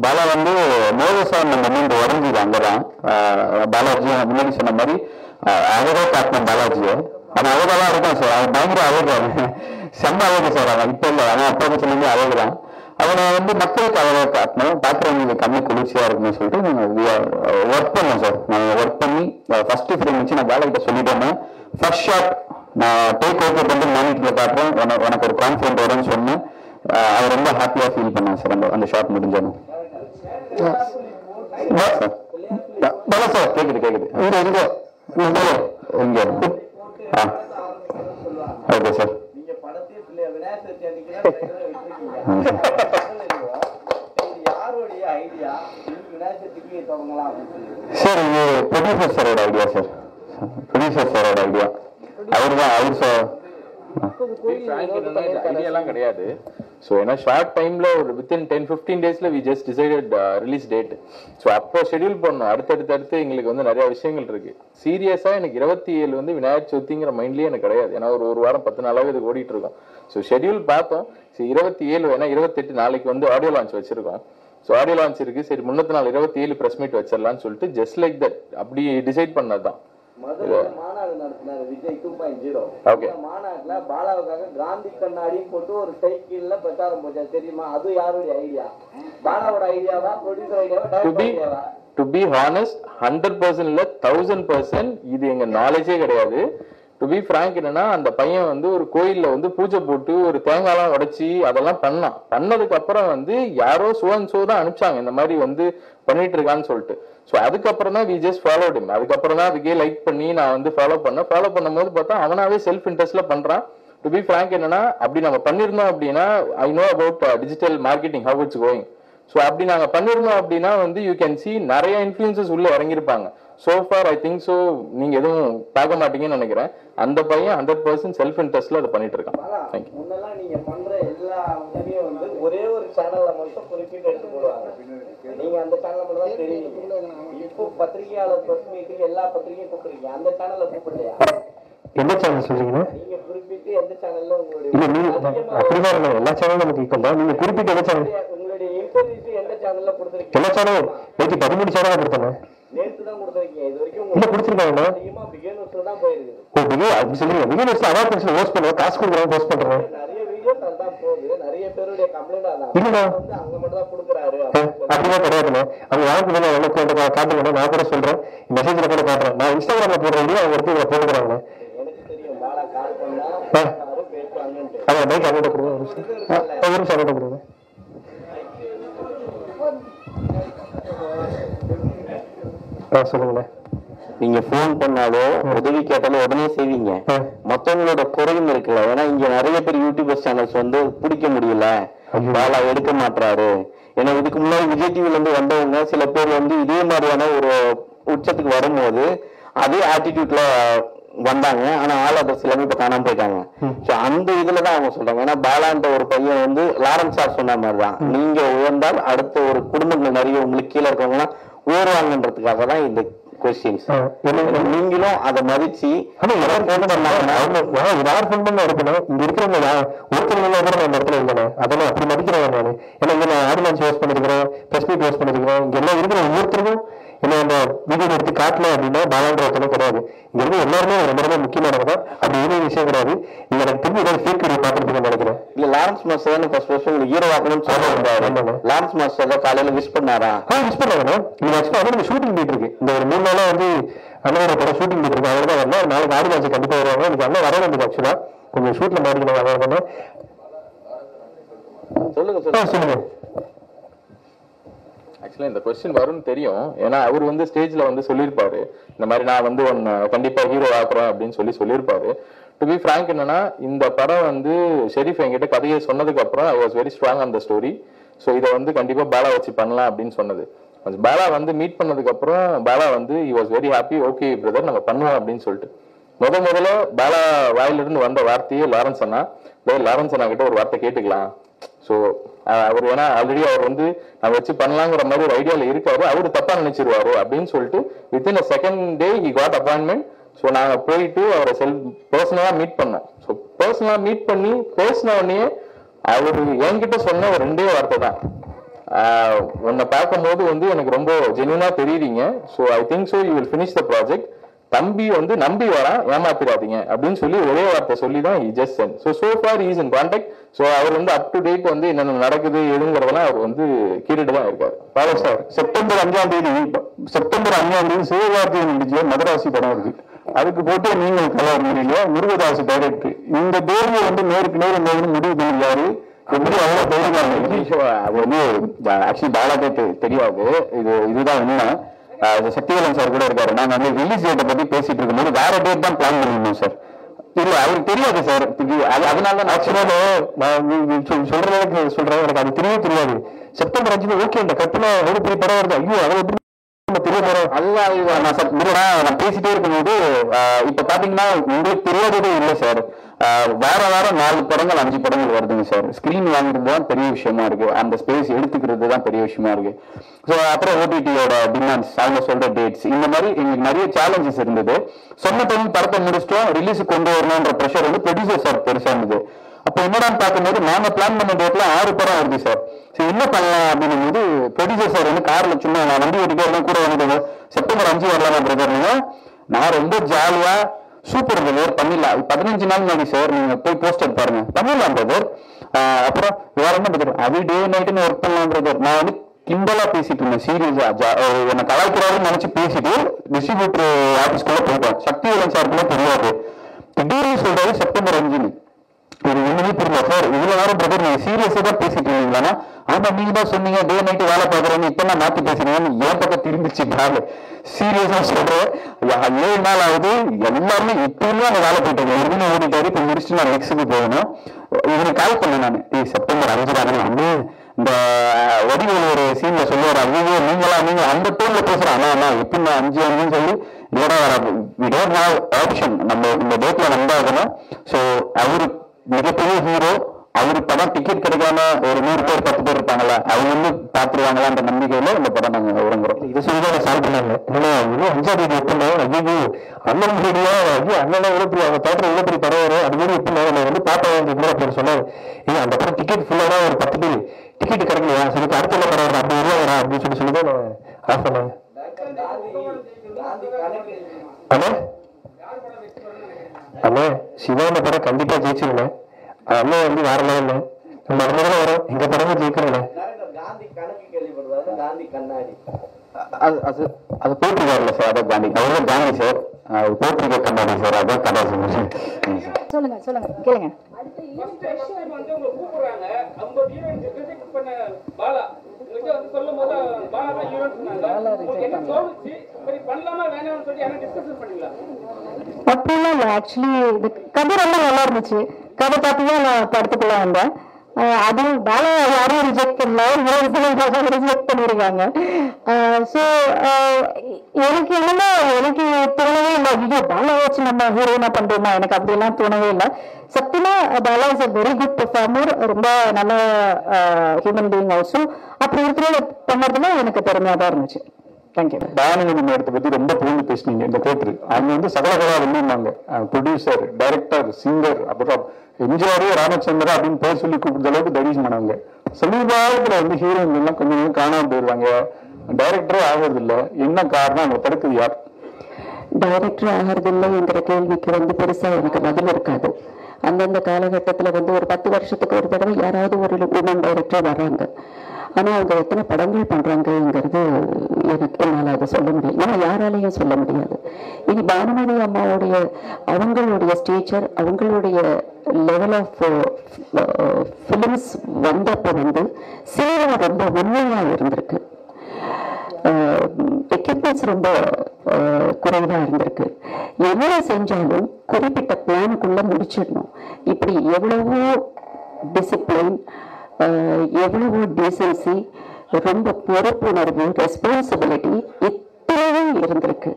பாலா வந்து மோகசார் நம்ம மீண்டு உடஞ்சிது. அங்கதான் பாலாஜி முன்னாடி சொன்ன மாதிரி அழகா காட்டணும் பாலாஜியை. அவன் அழகாலாம் இருக்கான் சார். அவன் பயங்கர அழகாரு, செம்ம அழகு சார். அவன் இப்ப இல்லை, அவன் அப்பா சொல்லி அழகுதான். அவனை வந்து மக்களுக்கு அழகாக காட்டணும், பார்க்குறவங்களுக்கு கம்மி குளிர்ச்சியா இருக்குன்னு சொல்லிட்டு ஒர்க் பண்ணேன் சார். நான் ஒர்க் பண்ணி ஃபர்ஸ்ட் ஃப்ரேம் வச்சு நான் பாலாகிட்ட சொல்லிட்டேன்னா ஃபர்ஸ்ட் ஷாட் நான் டேக் ஓகே பண்ணிட்டு மானிட்டர்ல காட்டுறேன், உனக்கு ஒரு கான்ஃபிடென்ட் வரும்னு சொன்னேன். அவர் ரொம்ப ஹாப்பியா ஃபீல் பண்ணான் சார் அந்த ஷாட் முடிஞ்சோன்னு. பாலா சார் கேக்குது இங்க ஓகே சார். சார் இது ப்ரொடியூசர் சாரோட ஐடியா சார். ப்ரொடியூசர் சாரோட ஐடியா. அவர் தான் அவர் சார் ஐடியாலாம் கிடையாது. ஸோ ஏன்னா ஷார்ட் டைம்ல ஒரு வித்தின் 10-15 டேஸ்ல we just decided release date. So அப்போ ஷெடியூல் பண்ணோம். அடுத்தடுத்து எங்களுக்கு வந்து நிறைய விஷயங்கள் இருக்கு. சீரியஸா எனக்கு 27 வந்து விநாயகர் சதுர்த்திங்கிற மைண்ட்லயே எனக்கு கிடையாது. ஏன்னா ஒரு வாரம் 10 நாளாவே இது ஓடிட்டு இருக்கோம். ஸோ ஷெடியூல் பார்த்தோம். சரி 27 ஏன்னா 28 நாளைக்கு வந்து ஆடியோ லான்ச் வச்சிருக்கோம். ஸோ ஆடியோ லான்ச் இருக்கு. சரி முன்னத்து நாள் 27 பிரஸ் மீட் வச்சிடலாம்னு சொல்லிட்டு ஜஸ்ட் லைக் தட் அப்படி டிசைட் பண்ணதுதான். மாநாடு நடத்தினாரு விஜய் 2.0. மாநாட்டுல பாலாவுக்காக காந்தி கண்ணாடி போட்டு ஒரு சைக்கிள்ல பிரச்சாரம் போச்சா தெரியுமா? அது யாருடைய ஐடியா? பாலாவோட ஐடியாவா, ப்ரொடியூசர் ஐடியாவா, டைரக்டர் ஐடியாவா? டு பி ஹானஸ்ட் 100% இல்ல 1000% இது எங்க நாலேஜே கிடையாது. டு பி ஃப்ராங்க் என்னன்னா அந்த பையன் வந்து ஒரு கோயில்ல வந்து பூஜை போட்டு ஒரு தேங்காய்லாம் உடைச்சி அதெல்லாம் பண்ணதுக்கு அப்புறம் வந்து யாரோ சோ தான் அனுப்பிச்சாங்க இந்த மாதிரி வந்து பண்ணிட்டு இருக்கான்னு சொல்லிட்டு. ஸோ அதுக்கப்புறம் தான் வி ஜஸ்ட் ஃபாலோட் ஹிம். அதுக்கப்புறம் தான் அதுக்கே லைக் பண்ணி நான் வந்து ஃபாலோ பண்ணும்போது பார்த்தா அவனாவே செல்ஃப் இன்ட்ரெஸ்ட்ல பண்றான். டு பி ஃப்ராங்க் என்னன்னா அப்படி நம்ம பண்ணிருந்தோம் அப்படின்னா I know about digital marketing how it's going. So அப்படி நாங்கள் பண்ணிருந்தோம் அப்படின்னா வந்து யூ கேன் சி நிறைய இன்ஃபுளுசஸ் உள்ள இறங்கியிருப்பாங்க. So for I think so நீங்க எதுவும் பார்க்க மாட்டீங்கன்னு நினைக்கிறேன். அந்த பையன் 100% செல்ஃப் இன்ட்ரெஸ்ட்ல அதை பண்ணிட்டு இருக்கான். தேங்க்யூ. முன்னெல்லாம் நீங்க பண்ற எல்லா உதவியும் வந்து ஒரே ஒரு சேனல்ல மட்டும் குறிப்பிட்டு எடுத்து போடுவாங்க. நீங்க அந்த சேனல்ல மட்டும் தான் தெரியுங்க. இப்போ பத்திரிகையாளர் பிரஸ் மீட்டிங் எல்லா பத்திரிகையும் கூப்பிடுறீங்க, அந்த சேனல்ல கூப்பிடலையா? எந்த சேனல் சொல்றீங்க? நீங்க குறிப்பிட்டு எந்த சேனல்ல உங்களுடைய அப்படிதான் இல்லை, எல்லா சேனலும் நமக்கு ஈக்குவல் தான். நீங்க குறிப்பிட்ட எந்த சேனல்? உங்களுடைய இன்டர்வியூ எந்த சேனல்ல கொடுத்துருக்கீங்க? எல்லா சேனலும் நேற்று 13 சேனலா கொடுத்தேன். நேற்று தான் கொடுத்துருக்கீங்க. இது வரைக்கும் இல்ல கொடுத்துருக்காங்க. அதிகமா பிகினர்ஸ்ல தான் போயிருக்குது. அப்படி சொல்லுங்க. பிகினர்ஸ் அவார்ட் ஃபங்க்ஷன் ஹோஸ்ட் பண்ணுவோம், காசு கொடுக்குறோம், ஹோஸ்ட் பண்றோம். நிறைய வீடியோஸ் அதான் போகுது. நிறைய பேருடைய கம்ப்ளைண்ட் அதான் இல்லடா வந்து அங்க மட்டும் தான் கொடுக்குறாரு. அப்படிதான் கிடையாதுண்ணே. அவங்க யாருக்கு எவ்வளவு காட்டுங்க, நான் கூட சொல்றேன், மெசேஜ்ல கூட காட்டுறேன். நான் இன்ஸ்டாகிராம்ல போடுற வீடியோ அவங்க எடுத்து இதை போட்டுக்கிறாங்க. எனக்கு தெரியும் பாலா கால் பண்ணா பேசுவாங்கன்ட்டு. அதான் பைக் அங்கோட்ட கொடுங்க, ஒரு நிமிஷம் அங்கோட்ட கொடுங்க. சொல்லுங்கண்ணே. நீங்க போன் பண்ணாலோ உதவி கேட்டாலும் உடனே செய்வீங்க. மத்தவங்களோட குறையும் இருக்குல்ல. ஏன்னா இங்க நிறைய பேர் யூடியூபர் சேனல்ஸ் வந்து பிடிக்க முடியல, பாலா எடுக்க மாட்டாரு. ஏன்னா இதுக்கு முன்னாடி விஜய் டிவில இருந்து வந்தவங்க சில பேர் வந்து இதே மாதிரியான ஒரு உச்சத்துக்கு வரும்போது அதே ஆட்டிடியூட்ல வந்தாங்க. ஆனா ஆள் அதை சில இப்ப காணாம போயிட்டாங்க. அந்த இதுலதான் அவங்க சொல்றாங்க. ஏன்னா பாலான்ற ஒரு பையன் வந்து லாரன்ஸ் சார் சொன்ன மாதிரிதான், நீங்க உயர்ந்தால் அடுத்த ஒரு குடும்பங்கள் நிறைய உங்களுக்கு கீழே இருக்கவங்க எல்லாம் உயர்வாங்கன்றதுக்காக தான் இந்த கொஸ்டின்ஸ். நீங்களும் அதை மதிச்சு யார் போன் பண்ண இருக்கணும். இங்க இருக்கிறவங்க ஒருத்தவங்க கூட நம்ம இடத்துல இல்லைண்ணே. அதெல்லாம் அப்படி மதிக்கிறேன் நானு. ஏன்னா இங்க நான் ஆடியன்ஸ் ஹோஸ்ட் பண்ணிருக்கிறேன், பிரஸ் மீட் ஹோஸ்ட் பண்ணிருக்கிறேன். இங்க எல்லாம் இருக்கிற ஒவ்வொருத்தருக்கும் என்ன அந்த வீடியோ எடுத்து காட்டல அப்படின்னா பாலான்ற ஒருத்தனும் கிடையாது. இங்க இருந்து எல்லாருமே ரொம்ப ரொம்ப முக்கியமானது தான். அப்படி எதுவும் விஷயம் கிடையாது. நீங்க எனக்கு திரும்பி ஏதாவது ஃபேக் வீடியோ பார்த்துட்டு நினைக்கிறேன். இல்ல லாரன்ஸ் மாஸ்டர் ஃபர்ஸ்ட் உங்களுக்கு ஹீரோ ஆகணும்னு சொல்லிருந்தாரு. லாரன்ஸ் மாஸ்டர் காலையில விஷ் பண்ணாரா? விஷ் பண்ணாங்க. நீங்க ஆக்சுவலா ஷூட்டிங் போயிட்டு இருக்கு. இந்த ஒரு 3 நாளா வந்து அண்ணனோட படம் ஷூட்டிங் போயிட்டு இருக்கு. அவர்தான் வரணும். நாளைக்கு ஆடி மாசம் கண்டிப்பா வருவாங்க. எனக்கு அண்ணன் வர வேண்டியது ஆக்சுவலா கொஞ்சம் ஷூட்ல மாறிக்கணும். அதான் சொல்லுங்க. ஆக்சுவலா இந்த கொஸ்டின் வரும்னு தெரியும். ஏன்னா அவர் வந்து ஸ்டேஜ்ல வந்து சொல்லியிருப்பாரு, இந்த மாதிரி நான் வந்து ஒன்னு கண்டிப்பா ஹீரோ ஆக்குறேன் அப்படின்னு சொல்லியிருப்பாரு. டு பி ஃப்ராங்க் என்னன்னா இந்த படம் வந்து ஷெரீஃப் என்கிட்ட கதையை சொன்னதுக்கு அப்புறம் I was very strong on the story. So இதை வந்து கண்டிப்பா பாலா வச்சு பண்ணலாம் அப்படின்னு சொன்னது. பாலா வந்து மீட் பண்ணதுக்கு அப்புறம் பாலா வந்து he was very happy. Okay brother நம்ம பண்ணுவோம் அப்படின்னு சொல்லிட்டு முதல்ல பாலா வாயிலிருந்து வந்த வார்த்தையே லாரன்ஸ் அண்ணா கிட்ட ஒரு வார்த்தை கேட்டுக்கலாம். ஸோ அவர் ஏன்னா ஆல்ரெடி அவர் வந்து நான் வச்சு பண்ணலாங்கிற மாதிரி ஒரு ஐடியாவில் இருக்காரு, அவரு தப்பா நினைச்சிருவாரு அப்படின்னு சொல்லிட்டு within a second day he got appointment. So நாங்கள் போயிட்டு அவரை பர்சனலாக மீட் பண்ணோம். ஸோ பர்சனலாக மீட் பண்ணி பேசின உடனே அவரு என்கிட்ட சொன்ன ஒரு 2 வார்த்தை தான், உன்னை பார்க்கும்போது வந்து எனக்கு ரொம்ப ஜென்யூனா தெரியுறீங்க. So I think so you will finish the project. தம்பி வந்து நம்பி வரான், ஏமாத்திராதீங்க அப்படின்னு சொல்லி ஒரே வார்த்தை சொல்லி தான் he just sent. so far he is in contact. So அவர் வந்து அப் டு டேட் வந்து என்னென்ன நடக்குது எதுங்கிறதெல்லாம் அவர் வந்து கேட்டுட்டு தான் இருக்காரு. பாலா சார், செப்டம்பர் 5ஆம் தேதி சிவகார்த்திகேயன் நடிச்ச மதராசி படம் இருக்கு, அதுக்கு போட்டு நீங்கள் கலாநிலையில முருகதாஸ் டைரக்டர். இந்த தேர்வு வந்து நேருக்கு நேர் முடிவு பண்ணிருக்காரு. எப்படி அவ்வளவு தைரியமா அது வந்து ஆக்சுவலி பாலாக்கே தெரியாது, இதுதான் உண்மை. சக்திவேலன் சார் கூட இருக்காரு. நாங்க வந்து ரிலீஸ் டேட்டை பத்தி பேசிட்டு இருக்கும்போது வேற டேட் தான் பிளான் பண்ணிருந்தோம் சார். இல்ல அவருக்கு தெரியாது சார், அதனால தான் ஆக்சுவலா நான் சொல்றதுக்கு சொல்றேன், எனக்கு அது தெரியாது. செப்டம்பர் 5 ஓகே, இந்த கட்டுல ஒரு பெரிய படம் வருது, ஐயோ அதை எப்படி தெரிய போறோம். அதுதான் நான் பேசிட்டே இருக்கும்போது இப்ப பாத்தீங்கன்னா உங்களுக்கு தெரியாததே இல்லை சார். வாரம் 4 படங்கள் 5 படங்கள் வருதுங்க சார். ஸ்கிரீன் வாங்குறது தான் பெரிய விஷயமா இருக்கு, அந்த ஸ்பேஸ் எடுத்துக்கிறது தான் பெரிய விஷயமா இருக்கு. ஸோ அப்புறம் ஓடிடியோட டிமாண்ட்ஸ், அவங்க சொல்ற டேட்ஸ், இந்த மாதிரி எங்களுக்கு நிறைய சேலஞ்சஸ் இருந்தது. சொன்ன டைம் படத்தை முடிச்சிட்டோம், ரிலீஸுக்கு கொண்டு வரணும்ன்ற ப்ரெஷர் வந்து ப்ரொடியூசர் சார் பெருசா இருந்தது. அப்போ என்னடான்னு பார்க்கும்போது நாங்க பிளான் பண்ண டேட்ல 6 படம் வருது சார். சரி என்ன பண்ணலாம் அப்படின்னும் போது ப்ரொடியூசர் சார் வந்து கார்ல சும்மா நான் வண்டி ஓட்டிட்டு கூட வந்து செப்டம்பர் 5 வரலாமா பிரதர்ங்க, நான் ரொம்ப ஜாலியா சூப்பர் பிரதர் பண்ணிடலாம், 15 நாள் முன்னாடி சார் நீங்க போய் போஸ்டர் பாருங்க பண்ணிடலாம் பிரதர். அப்புறம் வேற என்ன பிரதர், அது டே நைட்டுன்னு ஒர்க் பண்ணலாம் பிரதர். நான் வந்து கிண்டலா பேசிட்டு இருந்தேன், சீரியஸா என்ன கலாய்க்கிறாருன்னு நினைச்சு பேசிட்டு டிஸ்ட்ரிபியூட்டர் ஆபீஸ்க்குள்ள போயிட்டோம். சக்திவேலன் சாருக்குள்ள தெரியாது. திடீர்னு சொல்றாரு செப்டம்பர் 5 ஒரு ஒண்ணுமே புரியல சார். இவ்வளவு நேரம் பிரதர் நீங்க சீரியஸா தான் பேசிட்டு இருந்தீங்களா? ஆமா நீங்க தான் சொன்னீங்க டே நைட்டு வேலை பாக்குறேன்னு, இப்ப நான் மாத்தி பேசுறேன்னு என் பக்கம் திரும்பிச்சு. நாள் சீரியஸா சொல்றேன், 7 நாள் ஆகுது, எல்லாருமே இப்பயுமே அந்த வேலை போயிட்டு இருக்கேன், ஓடிட்டாரு. இப்ப முடிச்சுட்டு நான் நெக்ஸ்ட்டுக்கு போகணும். இவனுக்கு கால் பண்ணேன் நான், செப்டம்பர் 5 தானே இந்த வடிவேல் ஒரு சீன்ல சொல்லுவார், ஐயோ நீங்க அந்த டோன்ல பேசுறேன், ஆனா எப்படி 5 சொல்லி ஆப்ஷன் நம்ம இந்த டேட்ல வந்தாகணும். ஸோ அவரு மிகப்பெரிய ஹீரோ, அவரு படம் டிக்கெட் கிடைக்காம ஒரு 100 பேர் 10 பேர் இருப்பாங்களா, அவங்க வந்து பாத்துருவாங்களான்ற நம்பிக்கையில இந்த படம் நாங்க உறங்குறோம். இதை சொல்லி சால்வ் பண்ணாங்க. இன்னும் 5ஆம் தேதி எப்படின்னா ஐயோ அண்ணன் வீடியோ ஐயோ அண்ணன் இவ்வளவு அவங்க தேட்டர் இவ்வளவு பெரிய படம் வரும், அது மாதிரி எப்படி நான் வந்து பார்க்க வேண்டிய அப்படின்னு சொன்னாரு. ஏன் அந்த படம் டிக்கெட் ஃபுல்லாக ஒரு 10 பேர் டிக்கெட் கிடைக்கலையா, சரி அடுத்த படம் வரும் அப்படி வரா அப்படின்னு சொல்லி தான் நான் ஆஃப் பண்ணேன். அண்ணே சிவான படம் கண்டிப்பா ஜெயிச்சிருந்தேன். அண்ணன் வந்து வேற லெவல்ல நம்ம அண்ணன் வரும், எங்க படமும் ஜெயிக்கிறோம். அது போட்டிருக்காருல்ல சார், அதான் காந்தி, அவரும் காந்தி சார், போட்டிருக்க கண்ணாடி சார், அதான் கதை சொல்லுங்க சொல்லுங்க கேளுங்க. அப்படிலாம் இல்லை, ஆக்சுவலி இது கதை ரொம்ப நல்லா இருந்துச்சு. கதை பார்த்தீங்கன்னா நான் படத்துக்குள்ள வந்தேன். அதுவும் பாலா யாரையும் ரிஜெக்ட் பண்ணல, ரிஜெக்ட் பண்ணிருக்காங்க. ஸோ எனக்கு என்னன்னா எனக்கு தோணவே இல்லை, ஐயோ பாலா வச்சு நம்ம ஹீரோயினா பண்றோமா, எனக்கு அப்படியெல்லாம் தோணவே இல்லை. சத்தியமா Bala is a very good performer, ரொம்ப நல்ல ஹியூமன் பீயிங் ஆல்சோ. அப்படி இருக்கிறத பண்ணதுல எனக்கு பெருமையா தான் இருந்துச்சு. பானுமதி மேடத்தை பத்தி ரொம்ப புரிஞ்சு பேசினீங்க. இந்த தேட்டரு அவங்க வந்து சகலகலா இருந்தாங்க, ப்ரொடியூசர், டைரக்டர், சிங்கர், அப்புறம் எம்ஜிஆர், ராமச்சந்திரா அப்படின்னு பேர் சொல்லி கூப்பிடுற அளவுக்கு தைரியம் பண்ணாங்க. சமீபத்துல வந்து ஹீரோயின் எல்லாம் கொஞ்சம் காணாம போயிடுவாங்க, டைரக்டரே ஆகிறது இல்லை. என்ன காரணம், அவங்க தடுக்குது யார்? டைரக்டர் ஆகிறது இல்லைங்கிற கேள்விக்கு வந்து பெருசா எனக்கு பதில் இருக்காது. அந்தந்த காலகட்டத்துல வந்து ஒரு 10 வருஷத்துக்கு ஒரு தடவை யாராவது ஒரு உமன் டைரக்டர் வர்றாங்க. ஆனா அவங்க எத்தனை படங்கள் பண்றாங்கிறது எனக்கு என்னால் அதை சொல்ல முடியும், ஏன்னா யாராலையும் சொல்ல முடியாது. இனி பானுமதி அம்மாவுடைய அவங்களுடைய ஸ்டேச்சர், அவங்களுடைய லெவல் ஆஃப் ஃபிலிம்ஸ் வந்தப்ப வந்து சினிமா ரொம்ப உண்மையா இருந்திருக்கு. எக்யூப்மெண்ட்ஸ் ரொம்ப குறைவா இருந்திருக்கு. என்ன செஞ்சாலும் குறிப்பிட்ட பிளானுக்குள்ள முடிச்சிடணும். இப்படி எவ்வளவோ டிசிப்ளின், எவ்வளவோ டீசன்சி, ரொம்ப பொறுப்புணர்வு, ரெஸ்பான்சிபிலிட்டி இத்தனையும் இருந்திருக்கு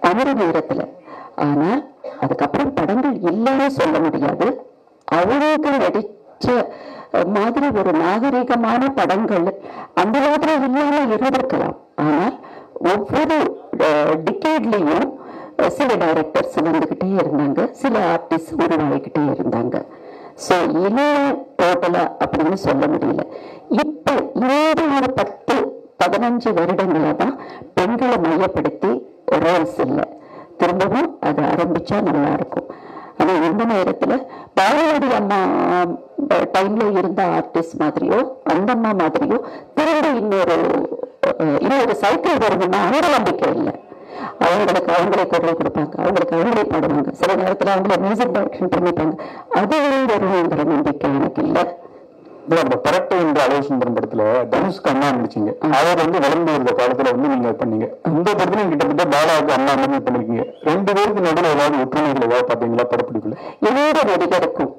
அமர நேரத்துல. ஆனால் அதுக்கப்புறம் படங்கள் இல்லைன்னு சொல்ல முடியாது. அவங்களுக்கு நடிச்ச மாதிரி ஒரு நாகரிகமான படங்கள் அந்த மாதிரி இல்லாம இருந்திருக்கலாம். ஆனால் ஒவ்வொரு டிகேட்லயும் சில டைரக்டர்ஸ் வந்துகிட்டே இருந்தாங்க, சில ஆர்டிஸ்ட் உருவாகிக்கிட்டே இருந்தாங்க. ஸோ இளைய டோட்டலா அப்படின்னு சொல்ல முடியல. இப்ப ஏதோ ஒரு 10-15 வருடங்களா தான் பெண்களை மையப்படுத்தி ரோல்ஸ் இல்லை. திரும்பவும் அது ஆரம்பிச்சா நல்லா இருக்கும். ஆனா இந்த நேரத்துல பாரதி அம்மா டைம்ல இருந்த ஆர்டிஸ்ட் மாதிரியோ அந்த அம்மா மாதிரியோ திரும்ப இன்னொரு சைக்கிள் வருதுன்னா அவங்க நம்பிக்கை இல்லை. அவங்களுக்கு அவங்களே குரல் கொடுப்பாங்க, அவங்களுக்கு அவங்களே பாடுவாங்க, சில நேரத்துல அவங்கள மியூசிக் டைரக்ஷன் பண்ணிப்பாங்க. அது வருங்கிற நம்பிக்கை எனக்கு இல்லை. அந்த பரட்டை என்ற அழகுசுந்தரம் படத்துல தனுஷ்க்கு அண்ணா நடிச்சீங்க. அவர் வளர்ந்து இருந்த காலத்துல நீங்க பண்ணீங்க. இந்த படத்துல கிட்டத்தட்ட பாலாவுக்கு அண்ணா மாதிரி பண்ணிருக்கீங்க. 2 பேருக்கு நடுவில் ஏதாவது ஒற்றுமைகள் ஏதாவது பாத்தீங்களா படப்பிடிப்புல? எந்த நடிகருக்கும்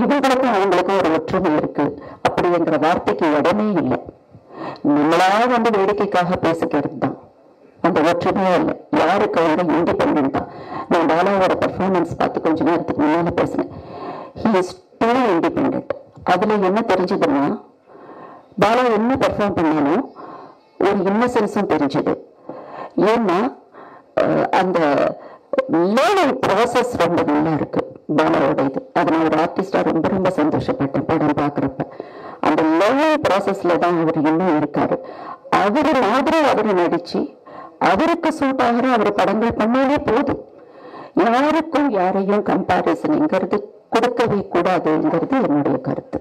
இவங்களுக்கும் அவங்களுக்கும் ஒரு ஒற்றுமை இருக்கு அப்படிங்கிற வார்த்தைக்கு இடமே இல்லை. நம்மளா வேடிக்கைக்காக பேசிக்கிறது தான், அந்த ஒற்றுமையே இல்லை. யாருக்கு அவங்க இண்டிபெண்ட் தான். நான் பாலாவோட பெர்ஃபார்மன்ஸ் பார்த்து கொஞ்ச நேரத்துக்கு முன்னால பேசினேன். He is too independent. அதுல என்ன தெரிஞ்சதுன்னா, பாலா என்ன பெர்ஃபார்ம் பண்ணாலும் ஒரு இன்னசென்ஸும் தெரிஞ்சது. ஏன்னா அந்த லேர்னிங் ப்ராசஸ் ரொம்ப நல்லா இருக்கு பாலாவோட இது. அதை நான் ஒரு ஆர்டிஸ்டா ரொம்ப ரொம்ப சந்தோஷப்பட்டேன் படம் பார்க்குறப்ப. அந்த லேர்னிங் ப்ராசஸ்ல தான் அவர் இன்னும் இருக்காரு. அவரு மாதிரி அவரு நடிச்சு அவருக்கு சூட் ஆகிற அவர் படங்கள் பண்ணாலே போதும். யாருக்கும் யாரையும் கம்பாரிசன்ங்கிறது கொடுக்கவே கூடாதுங்கிறது என்னுடைய கருத்து.